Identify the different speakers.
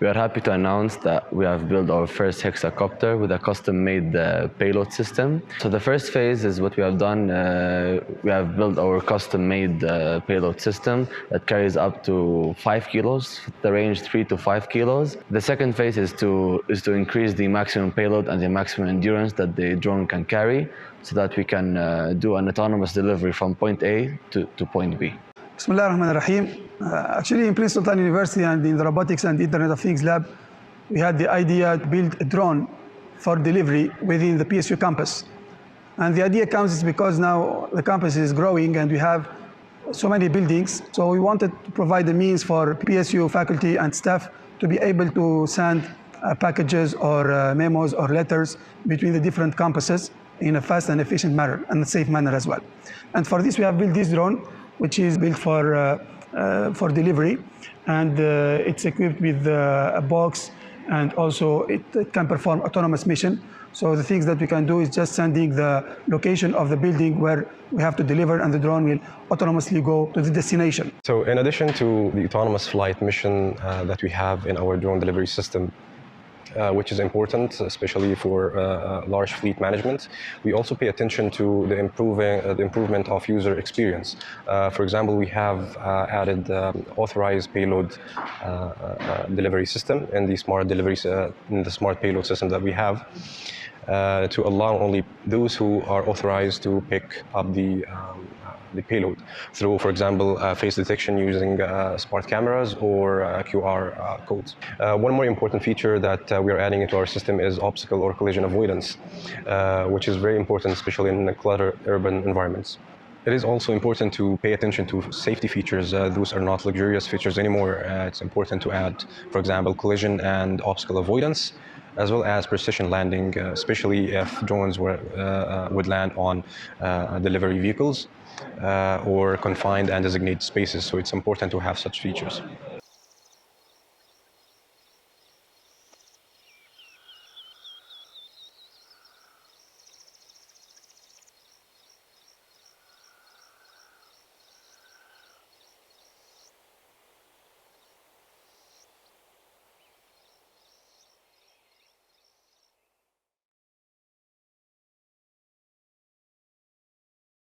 Speaker 1: We are happy to announce that we have built our first Hexacopter with a custom-made payload system. So the first phase is what we have done. We have built our custom-made payload system that carries up to 5 kilos, the range 3 to 5 kilos. The second phase is to increase the maximum payload and the maximum endurance that the drone can carry, so that we can do an autonomous delivery from point A to point B.
Speaker 2: Bismillah ar-Rahman ar-Rahim. Actually, in Prince Sultan University and in the Robotics and Internet of Things lab, we had the idea to build a drone for delivery within the PSU campus. And the idea comes because now the campus is growing and we have so many buildings. So we wanted to provide the means for PSU faculty and staff to be able to send packages or memos or letters between the different campuses in a fast and efficient manner and a safe manner as well. And for this, we have built this drone, which is built for delivery, and it's equipped with a box, and also it can perform autonomous mission. So the things that we can do is just sending the location of the building where we have to deliver, and the drone will autonomously go to the destination.
Speaker 3: So in addition to the autonomous flight mission that we have in our drone delivery system, which is important, especially for large fleet management, we also pay attention to the improvement of user experience. For example, we have added authorized payload delivery system in the smart payload system that we have, to allow only those who are authorized to pick up the payload through, for example, face detection using smart cameras or QR codes. One more important feature that we are adding into our system is obstacle or collision avoidance, which is very important, especially in cluttered urban environments. It is also important to pay attention to safety features. Those are not luxurious features anymore. It's important to add, for example, collision and obstacle avoidance, as well as precision landing, especially if drones would land on delivery vehicles or confined and designated spaces. So it's important to have such features.